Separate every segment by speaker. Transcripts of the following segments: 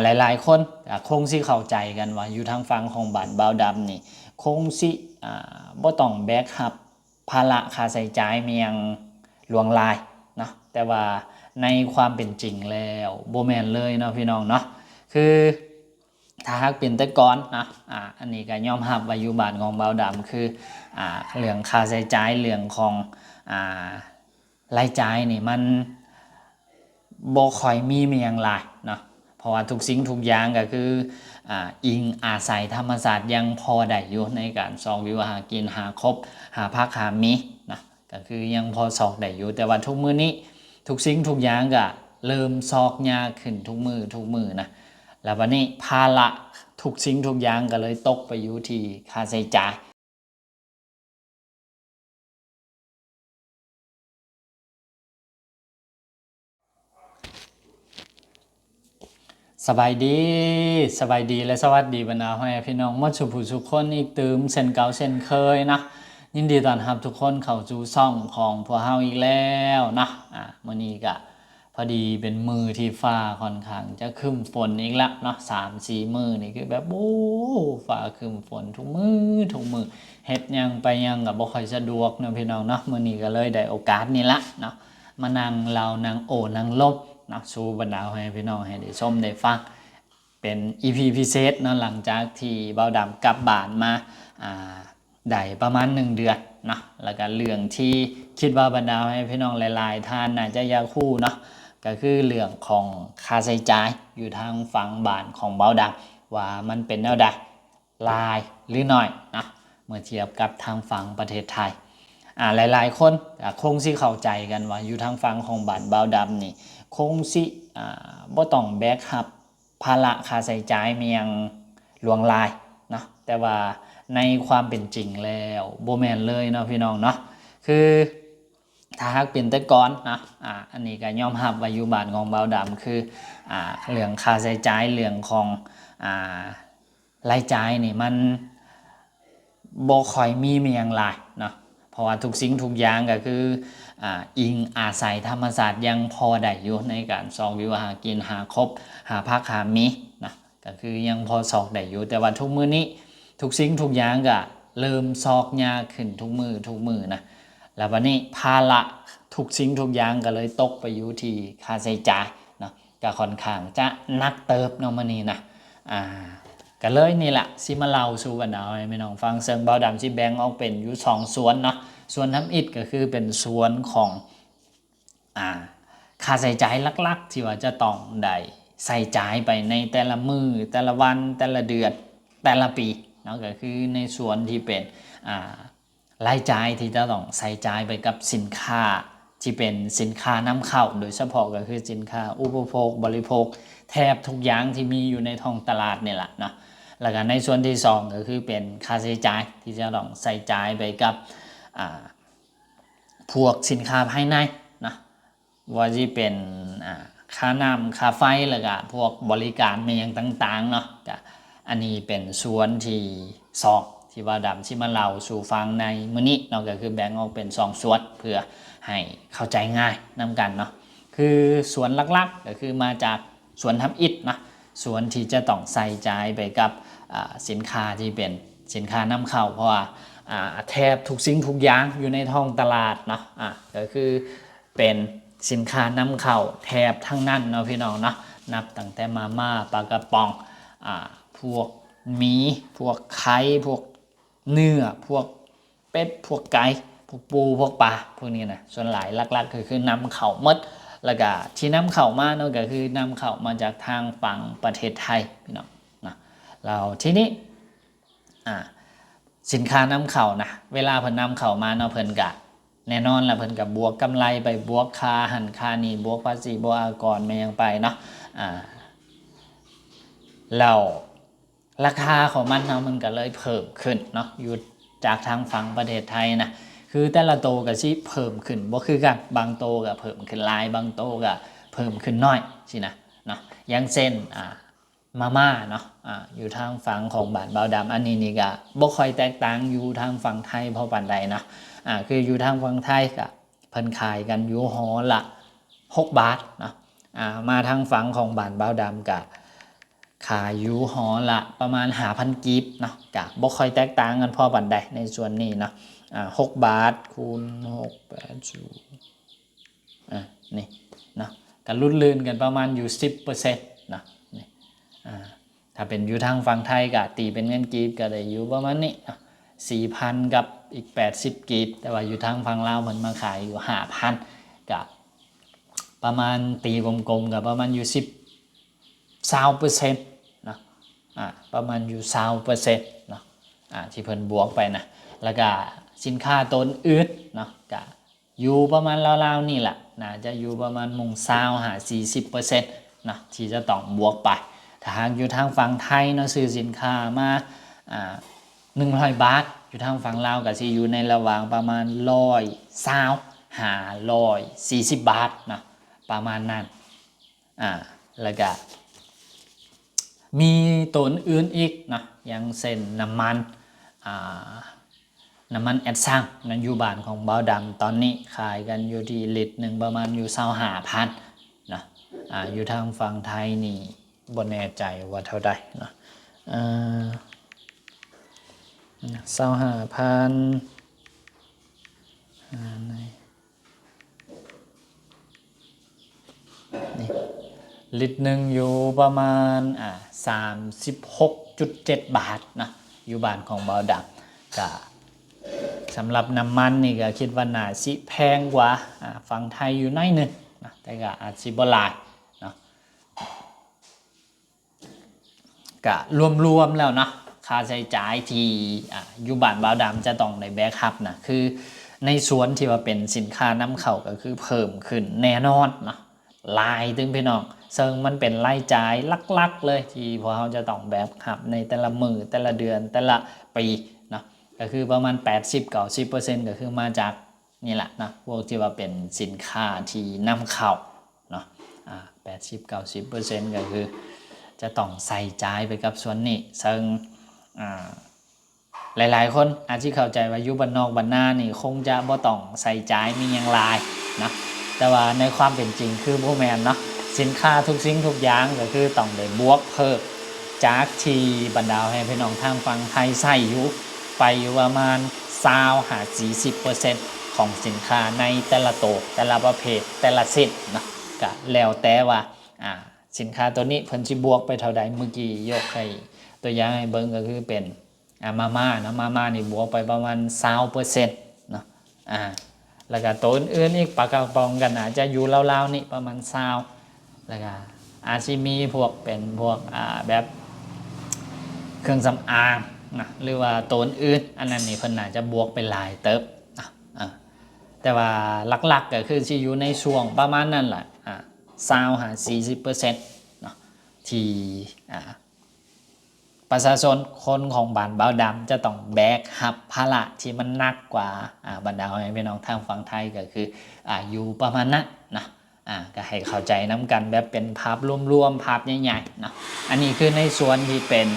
Speaker 1: หลายๆคนคงสิเข้าใจกันว่าอยู่ทางฝั่งของบ้านบ่าวดำนี่คงสิบ่ต้องแบกรับภาระค่าใช้จ่ายเมียงหลวงหลายเนาะแต่ว่าในความเป็นจริงแล้วบ่แม่นเลยเนาะพี่น้องเนาะคือถ้าหากเป็นแต่ก่อนนะอันนี้ก็ยอมรับว่าอยู่บ้านของบ่าวดำคือเรื่องค่าใช้จ่ายเรื่องของรายจ่ายนี่มันบ่ค่อยมีเมียงหลายเนาะเพราะว่าทุกสิ่งทุกอย่างก็คืออิงอาศัยธรรมศาสตร์ยังพอได้อยู่ในการซอกอยู่หากินหาครบหาพักหามีนะก็คือยังพอซอกได้อยู่แต่ว่าทุกมื้อนี้ทุกสิ่งทุกอย่างก็เริ่มซอกยากขึ้นทุกมือนะแล้ววันนี้ภาระทุกสิ่งทุกอย่างก็เลยตกไปอยู่ที่ค่าใช้จ่ายสบายดีและสวัสดีบรรดาพ่อแม่พี่น้องหมดสุขทุกคนอีกตื่มเช่นเก่าเช่นเคยนะยินดีต้อนรับทุกคนเข้าสู่ช่องของพวกเฮาอีกแล้วนะมื้อนี้ก็พอดีเป็นมือที่ฟ้าค่อนข้างจะครึ้มฝนอีกแล้วเนาะ3-4 มื้อนี่คือแบบโอ้ฟ้าครึ้มฝนทุกมื้อเฮ็ดหยังไปหยังก็บ่ค่อยสะดวกเนาะพี่น้องเนาะมื้อนี้ก็เลยได้โอกาสนี้ละเนาะมานั่งเล่านั่งโอ้นั่งลบนะสู่บรรดาให้พี่น้องให้ได้ชมได้ฟังเป็น EP พิเศษเนาะหลังจากที่เบาดำกลับบ้านมาได้ประมาณ1 เดือนเนาะแล้วก็เรื่องที่คิดว่าบรรดาให้พี่น้องหลายๆท่านน่าจะอยากคู่เนาะก็คือเรื่องของค่าใช้จ่ายอยู่ทางฝั่งบ้านของเบาดำว่ามันเป็นแนวใดหลายหรือน้อยนะเมื่อเทียบกับทางฝั่งประเทศไทยหลายๆคนคงสิเข้าใจกันว่าอยู่ทางฝั่งของบ้านเบาดำนี่คงสิบ่ต้องแบกรับภาระค่าใช้จ่ายเมียงหลวงหลายเนาะแต่ว่าในความเป็นจริงแล้วบ่แม่นเลยเนาะพี่น้องเนาะคือถ้าหากเป็นแต่ก่อนนะอันนี้ก็ยอมรับว่าอยู่บ้านของเบาดำคือเรื่องค่าใช้จ่ายเรื่องของรายจ่ายนี่มันบ่ค่อยมีเมียงหลายเนาะเพราะว่าทุกสิ่งทุกอย่างก็คืออิงอาศัยธรรมศาสตร์ยังพอได้อยู่ในการซอกอยู่หากินหาครบหาพักหามีนะก็คือยังพอซอกได้อยู่แต่ว่าทุกมื้อนี้ทุกสิ่งทุกอย่างก็เริ่มซอกยากขึ้นทุกมือนะแล้ววันนี้ภาระทุกสิ่งทุกอย่างก็เลยตกไปอยู่ที่ค่าใช้จ่ายเนาะก็ค่อนข้างจะนักเติบเนาะมื้อนี้นะก็เลยนี่แหละสิมาเล่าสู่บรรดาพี่น้องฟังเซิงเบาดำสิแบ่งออกเป็นอยู่2 ส่วนเนาะส่วนทำอิฐก็คือเป็นส่วนของค่าใช้จ่ายหลักๆที่ว่าจะต้องได้ใส่จ่ายไปในแต่ละมือแต่ละวันแต่ละเดือนแต่ละปีเนาะก็คือในส่วนที่เป็นรายจ่ายที่จะต้องใส่จ่ายไปกับสินค้าที่เป็นสินค้านำเข้าโดยเฉพาะก็คือสินค้าอุปโภคบริโภคแทบทุกอย่างที่มีอยู่ในท้องตลาดนี่แหละเนาะแล้วก็ในส่วนที่2ก็คือเป็นค่าใช้จ่ายที่จะต้องใส่จ่ายไปกับพวกสินค้าภายในนะว่าจะเป็นค่าน้ำค่าไฟแล้วก็พวกบริการเมียงต่างๆเนาะก็อันนี้เป็นส่วนที่2ที่ว่าดำที่มาเล่าสู่ฟังในมื้อนี้เนาะก็คือแบ่งออกเป็น2 ส่วนเพื่อให้เข้าใจง่ายนำกันเนาะคือส่วนหลักๆก็คือมาจากส่วนทำอิฐนะส่วนที่จะต้องใส่ใจไปกับสินค้าที่เป็นสินค้านำเข้าเพราะว่าแทบทุกสิ่งทุกอย่างอยู่ในท้องตลาดเนาะก็คือเป็นสินค้านำเข้าแทบทั้งนั้นเนาะพี่น้องเนาะนับตั้งแต่มาม่าปลากระป๋องพวกหมีพวกไข่พวกเนื้อพวกเป็ดพวกไก่พวกปูพวกปลาพวกนี้นะส่วนหลายหลักๆคือนำเข้าหมดแล้วก็ที่นำเข้ามาเนาะก็คือนำเข้ามาจากทางฝั่งประเทศไทยพี่น้องนะเราทีนี้สินค้านำเข้านะเวลาเพิ่นนำเข้ามาเนาะเพิ่นก็แน่นอนละเพิ่นก็บวกกำไรไปบวกค่าหันค่านี่บวกภาษีบวกอากรไม่ยังไปเนาะแล้วราคาของมันเนาะมันก็เลยเพิ่มขึ้นเนาะอยู่จากทางฝั่งประเทศไทยนะคือแต่ละโตก็สิเพิ่มขึ้นบ่คือกันบางโตก็เพิ่มขึ้นหลายบางโตก็เพิ่มขึ้นน้อยสินะเนาะอย่างเช่นมาม่าเนาะอยู่ทางฝั่งของบ้านเบาดำอันนี้นี่ก็บ่ค่อยแตกต่างอยู่ทางฝั่งไทยเพราะปานใดนะคืออยู่ทางฝั่งไทยก็เพิ่นขายกันอยู่หอละ6 บาทเนาะมาทางฝั่งของบ้านเบาดำก็ ขายอยู่หอละประมาณ5,000กีบเนาะกะบ่ค่อยแตกต่างกันพอบันไดในส่วนนี้เนาะ6 บาทคูณ6 8นี่เนาะกันรุ่นลื่นกันประมาณอยู่ 10%เนาะนี่ถ้าเป็นอยู่ทางฝั่งไทยก็ตีเป็นเงินกีบก็ได้อยู่ประมาณนี้ 4,000 กับอีก80กีบแต่ว่าอยู่ทางฝั่งลาวมันมาขายอยู่ 5,000 กับประมาณตีกลมๆกับประมาณอยู่20%นะประมาณอยู่20%เนาะที่เพิ่นบวกไปนะแล้วก็สินค้าต้นอื่นเนาะก็อยู่ประมาณราวๆนี่แหละน่าจะอยู่ประมาณ40%นะที่จะต้องบวกไปถ้าหากอยู่ทางฝั่งไทยเนาะซื้อสินค้ามา100 บาทอยู่ทางฝั่งลาวก็สิอยู่ในระหว่างประมาณ120 บาทนะประมาณนั้นแล้วก็มีตัวอื่นอีกนะอย่างเช่นน้ำมันแอดซังนั้นอยู่บ้านของเบาดำตอนนี้ขายกันอยู่ที่ลิตรหนึ่งประมาณอยู่25,000นะอยู่ทางฝั่งไทยนี่บ่แน่ใจว่าเท่าใดนะ25,000นี่ลิตรหนึ่งอยู่ประมาณ36.7 บาทนะอยู่บ้านของเบาดำก็สำหรับน้ำมันนี่ก็คิดว่าน่าสิแพงกว่าฝั่งไทยอยู่หน่อยนึงนะแต่ก็อาจสิบ่หลายเนาะก็รวมๆแล้วเนาะค่าใช้จ่ายที่อยู่บ้านเบาดำจะต้องได้แบกรับนะคือในส่วนที่ว่าเป็นสินค้านำเข้าก็คือเพิ่มขึ้นแน่นอนเนาะหลายตึงพี่น้องซึ่งมันเป็นรายจ่ายลักๆเลยที่พวกเขาจะต้องแบกรับในแต่ละมือแต่ละเดือนแต่ละปีเนาะก็คือประมาณ 80-90% ก็คือมาจากนี่แหละนะพวกที่ว่าเป็นสินค้าที่นำเข้าเนาะ80-90% ก็คือจะต้องใส่ใจไปกับส่วนนี้ซึ่งหลายๆคนอาจจะเข้าใจว่าอยู่บ้านนอกบ้านนานี่คงจะบ่ต้องใส่ใจมีอย่างไรนะแต่ว่าในความเป็นจริงคือบ่แม่นเนาะสินค้าทุกสิ่งทุกอย่างก็คือต้องได้บวกเพิ่มจากที่บรรดาให้พี่น้องทางฝั่งไทยใส่อยู่ไปอยู่ประมาณ20-40% ของสินค้าในแต่ละตัวแต่ละประเภทแต่ละเซตนะก็แล้วแต่ว่าสินค้าตัวนี้เพิ่นสิบวกไปเท่าใดเมื่อกี้ยกให้ตัวอย่างให้เบิ่งก็คือเป็นมาม่านะมาม่านี่บวกไปประมาณ20%เนาะแล้วก็ตัวอื่นๆอีกปลากระป๋องกันอาจจะอยู่ราวๆนี่ประมาณ20แล้วก็อาจสิมีพวกเป็นพวกแบบเครื่องสำอางนะหรือว่าตัวอื่นอันนั้นนี่เพิ่นอาจจะบวกไปหลายเติบแต่ว่าหลักๆก็คือสิอยู่ในช่วงประมาณนั้นแหละ20-40%เนาะที่ประชาชนคนของบ้านเบาดำจะต้องแบกรับภาระที่มันหนักกว่าบรรดาพี่น้องทางฝั่งไทยก็คืออยู่ประมาณนั้นนะก็ให้เข้าใจน้ำกันแบบเป็นภาพรวมๆภาพใหญ่ๆนะอันนี้คือในส่วนที่เป็น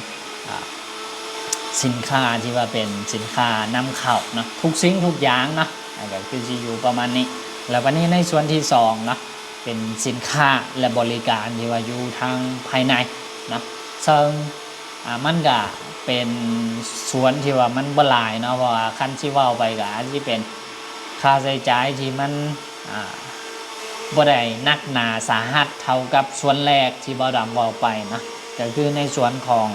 Speaker 1: สินค้าที่ว่าเป็นสินค้านำเข้านะทุกสิ่งทุกอย่างนะก็คือจะอยู่ประมาณนี้แล้ววันนี้ในส่วนที่2นะเป็นสินค้าและบริการที่ว่าอยู่ทางภายในนะซึ่งมันก็เป็นส่วนที่ว่ามันบ่หลายเนาะเพราะว่าคันที่เว้าไปก็อาจสิเป็นค่าใช้จ่ายที่มันบ่ได้หนักหนาสาหัสเท่ากับส่วนแรกที่เบาดำเว้าไปนะก็คือในส่วนของ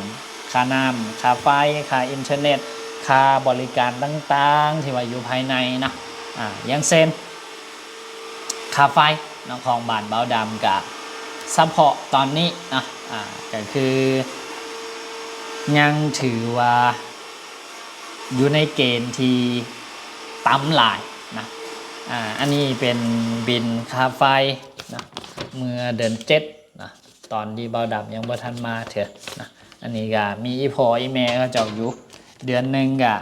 Speaker 1: ค่าน้ำค่าไฟค่าอินเทอร์เน็ตค่าบริการต่างๆที่ว่าอยู่ภายในนะอย่างเช่นค่าไฟของบ้านเบาดำกับเฉพาะตอนนี้นะก็คือยังถือว่าอยู่ในเกณฑ์ที่ต่ำหลายนะอันนี้เป็นบินค่าไฟนะเมื่อเดือน7นะตอนที่เบาดำยังบ่ทันมาเถอะนะอันนี้ก็มีอีพ่ออีแม่เขาเจ้าอยู่เดือนหนึ่งก็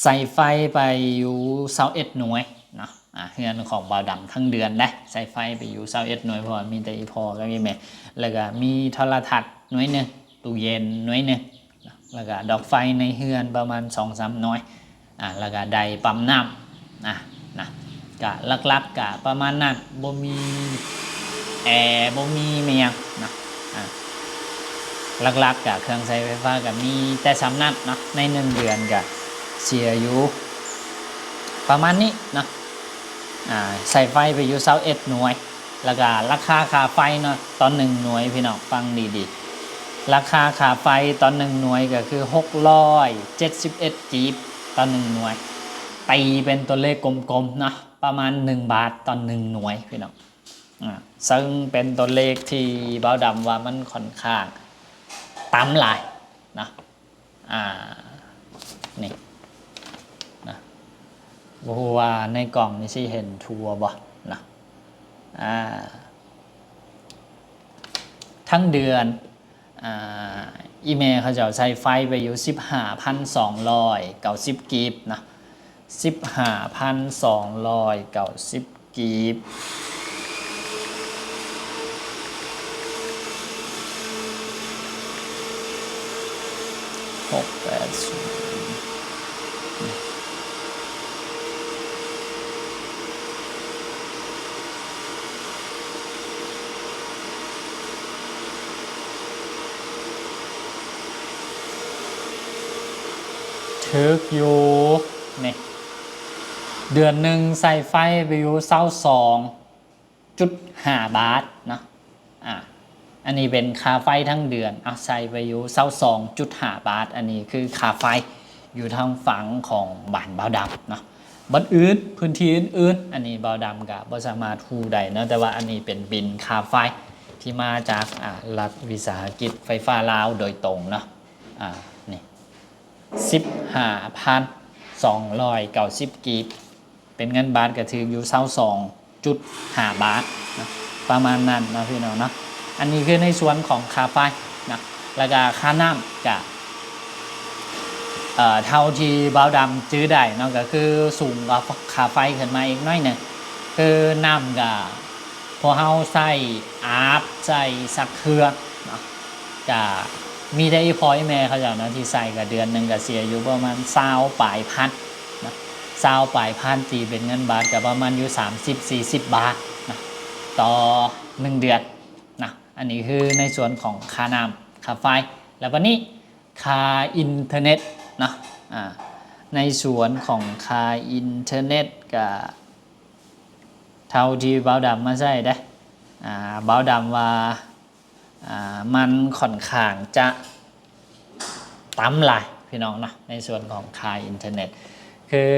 Speaker 1: ใส่ไฟไปอยู่21หน่วยนะเฮือนของเบาดำทั้งเดือนได้ใส่ไฟไปอยู่21หน่วยเพราะมีแต่อีพ่อกับอีแม่แล้วก็มีโทรทัศน์หน่วยนึงตู้เย็นหน่วยนึงแล้วก็ดอกไฟในเฮือนประมาณ 2-3 หน่วยแล้วก็ไดปั๊มน้ำนะก็หลักๆก็ประมาณนั้นบ่มีแอร์บ่มีเมียง หลักๆกับเครื่องใช้ไฟฟ้ากับมีแต่สำนักเนาะใน1 เดือนกับเสียอยู่ประมาณนี้เนาะใส่ไฟไปอยู่21 หน่วยแล้วก็ราคาค่าไฟเนาะตอน1 หน่วยพี่น้องฟังดีๆราคาค่าไฟตอน1 หน่วยก็คือ671กีบตอน1 หน่วยตีเป็นตัวเลขกลมๆเนาะประมาณ1 บาทตอน1 หน่วยพี่น้องซึ่งเป็นตัวเลขที่เบาดำว่ามันค่อนข้างต่ำหลายนะนี่นะบอกว่าในกล่องนี่สิเห็นทัวบ่นะทั้งเดือนอีเมลเขาจะใช้ไฟไปอยู่ 15,290 กีบนะ 15,290 กีบถึกอยู่นี่เดือนหนึ่งใส่ไฟไปอยู่22.5 บาทเนาะอันนี้เป็นค่าไฟทั้งเดือนใส่ไปอยู่22.5 บาทอันนี้คือค่าไฟอยู่ทางฝั่งของบ้านเบาดำเนาะบ้านอื่นพื้นที่อื่นอันนี้เบาดำกับบ่สามารถฮู้ได้นะแต่ว่าอันนี้เป็นบิลค่าไฟที่มาจากรัฐวิสาหกิจไฟฟ้าลาวโดยตรงเนาะนี่ 15,290 กีบเป็นเงินบาทก็ถืออยู่22.5 บาทนะประมาณนั้นนะพี่น้องเนาะอันนี้คือในส่วนของค่าไฟนะแล้วก็ค่าน้ำกับเท่าที่เบาดำจื้อได้เนาะก็คือสูงกว่าค่าไฟขึ้นมาอีกน้อยหนึ่งคือน้ำกับพอเฮาใส่อาบใส่ซักเครื่องเนาะกับมีได้พอยแม่เขาอย่างนั้นที่ใส่กับเดือนหนึ่งกับเสียอยู่ประมาณ20 ปลายพันนะ20 ปลายพันตีเป็นเงินบาทกับประมาณอยู่30-40 บาทนะต่อ1 เดือนนะอันนี้คือในส่วนของค่าน้ำค่าไฟแล้ววันนี้ค่าอินเทอร์เน็ตนะในส่วนของค่าอินเทอร์เน็ตกับเท่าที่เบาดำมาใช้ได้เบาดำว่ามันค่อนข้างจะต่ำหลายพี่น้องนะในส่วนของค่าอินเทอร์เน็ตคือ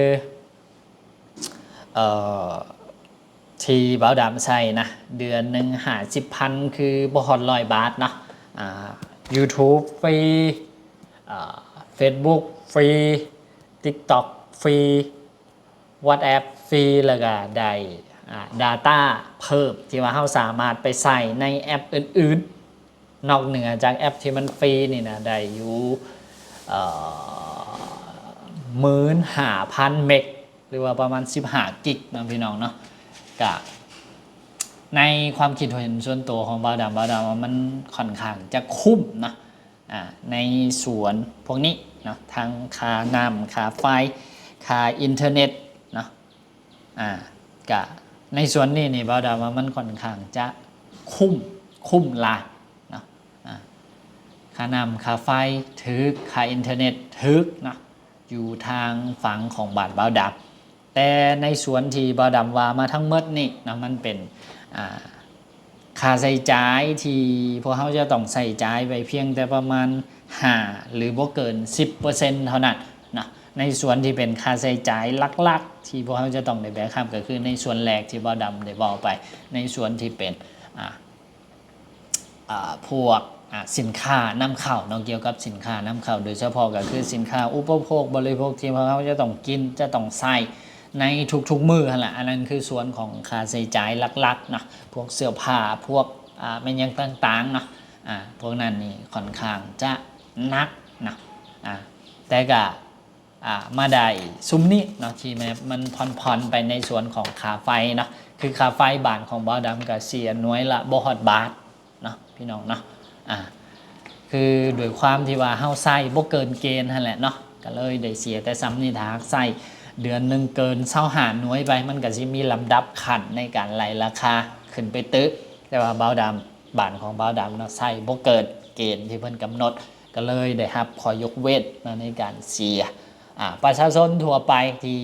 Speaker 1: ที่เบาดำใช้นะเดือนหนึ่ง50,000คือบ่ฮอด100 บาทเนาะYouTube ฟรีFacebook ฟรี TikTok ฟรี WhatsApp ฟรีแล้วก็ได้data เพิ่มที่ว่าเราสามารถไปใส่ในแอปอื่นๆนอกเหนือจากแอปที่มันฟรีนี่นะได้อยู่15,000 เมกหรือว่าประมาณ15 กิกนะพี่น้องเนาะกับในความคิดเห็นส่วนตัวของเบาดำว่ามันค่อนข้างจะคุ้มนะในส่วนพวกนี้เนาะทั้งค่าน้ำค่าไฟค่าอินเทอร์เน็ตเนาะกับในส่วนนี้นี่เบาดำว่ามันค่อนข้างจะคุ้มหลายเนาะค่าน้ำค่าไฟถึกค่าอินเทอร์เน็ตถึกนะอยู่ทางฝั่งของบ้านเบาดำแต่ในส่วนที่เบาดำว่ามาทั้งหมดนี่นะมันเป็นค่าใช้จ่ายที่พวกเขาจะต้องใส่จ่ายไปเพียงแต่ประมาณ5หรือบ่เกิน 10% เท่านั้นนะในส่วนที่เป็นค่าใช้จ่ายหลักๆที่พวกเขาจะต้องได้แบกรับก็คือในส่วนแรกที่เบาดำได้บอกไปในส่วนที่เป็นพวกสินค้านำเข้าเนาะเกี่ยวกับสินค้านำเข้าโดยเฉพาะก็คือสินค้าอุปโภคบริโภคที่พวกเขาจะต้องกินจะต้องใส่ในทุกๆมื้อนั่นแหละอันนั้นคือส่วนของค่าใช้จ่ายหลักๆนะพวกเสื้อผ้าพวกเป็นอย่างต่างๆเนาะพวกนั้นนี่ค่อนข้างจะนักนะแต่ก็มาได้ซุ้มนี้เนาะที่มันผ่อนไปในส่วนของค่าไฟเนาะคือค่าไฟบ้านของบ่าวดำก็เสียหน่วยละบ่ฮอดบาทเนาะพี่น้องเนาะคือโดยความที่ว่าเฮาใส่บ่เกินเกณฑ์นั่นแหละเนาะก็เลยได้เสียแต่ซ้ำนี่ถ้าใส่เดือนหนึ่งเกิน25 หน่วยไปมันก็สิมีลำดับขั้นในการไล่ราคาขึ้นไปตึกแต่ว่าบ่าวดำบ้านของบ่าวดำเนาะใส่บ่เกิน เกณฑ์ที่เพิ่นกำหนดก็เลยได้รับขอยกเว้นในการเสียประชาชนทั่วไปที่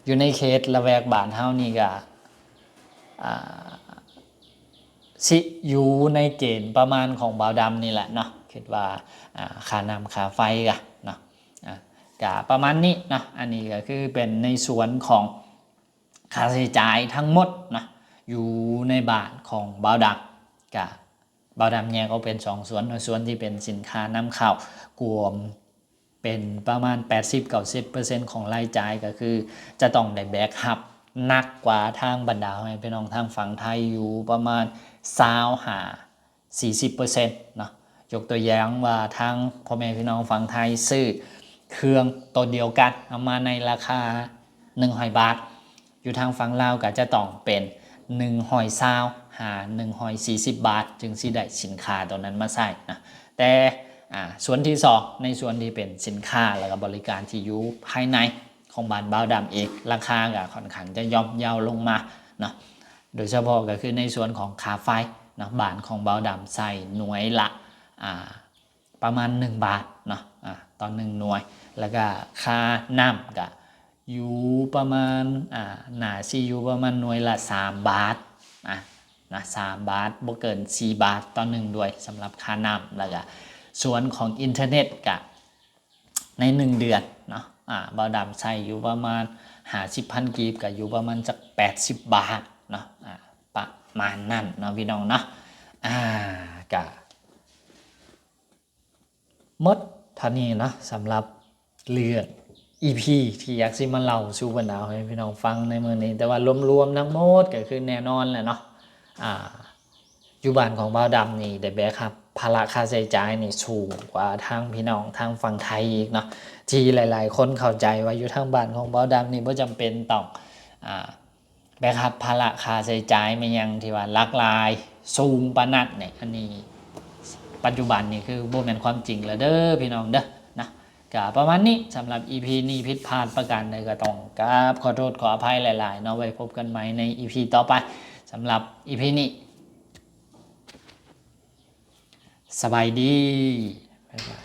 Speaker 1: อยู่ในเขตละแวกบ้านเฮานี่ก็สิอยู่ในเกณฑ์ประมาณของบ่าวดำนี่แหละเนาะคิดว่าค่าน้ำค่าไฟก็เนาะก็ประมาณนี้เนาะอันนี้ก็คือเป็นในส่วนของค่าใช้จ่ายทั้งหมดนะอยู่ในบ้านของบ่าวดำกับบ่าวดำแยกออกเป็น2ส่วนส่วนที่เป็นสินค้านำเข้ากวมเป็นประมาณ 80-90% ของรายจ่ายก็คือจะต้องได้แบกรับ หนักกว่าทางบรรดาพี่น้องทางฝั่งไทยอยู่ประมาณ40%เนาะยกตัวอย่างว่าทางพ่อแม่พี่น้องฝั่งไทยซื้อเครื่องตัวเดียวกันเอามาในราคา100 บาทอยู่ทางฝั่งลาวก็จะต้องเป็น120หา140 บาทจึงสิได้สินค้าตัวนั้นมาใส่นะแต่ส่วนที่2ในส่วนที่เป็นสินค้าแล้วก็บริการที่อยู่ภายในของบ้านบ่าวดำเองราคาก็ค่อนข้างจะย่อมเยาลงมาเนาะโดยเฉพาะก็คือในส่วนของค่าไฟเนาะบ้านของบ่าวดำใส่หน่วยละประมาณ1 บาทเนาะตอน1หน่วยแล้วก็ค่าน้ำก็อยู่ประมาณน่าสิอยู่ประมาณหน่วยละ3 บาทนะ3 บาทบ่เกิน4 บาทต่อ1ด้วยสำหรับค่าน้ำแล้วก็ส่วนของอินเทอร์เน็ตก็ใน1 เดือนเนาะบ่าวดำใช้อยู่ประมาณ50,000 กีบก็อยู่ประมาณจัก80 บาทเนาะประมาณนั้นเนาะพี่น้องเนาะก็หมดเท่านี้เนาะสำหรับเรื่อง EP ที่อยากสิมาเล่าสู่บรรดาให้พี่น้องฟังในมื้อนี้แต่ว่ารวมๆทั้งหมดก็คือแน่นอนแหละเนาะอยู่บ้านของบ่าวดำนี่ได้แบกครับภาระค่าใช้จ่ายนี่สูงกว่าทางพี่น้องทางฝั่งไทยอีกเนาะที่หลายๆคนเข้าใจว่าอยู่ทางบ้านของบ่าวดำนี่บ่จำเป็นต้องแบกรับภาระค่าใช้จ่ายไม่ยังที่ว่าหลากหลายสูงปานนั้นเนี่ยอันนี้ปัจจุบันนี่คือบ่แม่นความจริงแล้วเด้อพี่น้องเด้อนะก็ประมาณนี้สำหรับ EP นี้ผิดพลาดประการใดก็ต้องกราบขอโทษขออภัยหลายๆเนาะไว้พบกันใหม่ใน EP ต่อไปสำหรับ EP นี้สบายดีบ๊ายบาย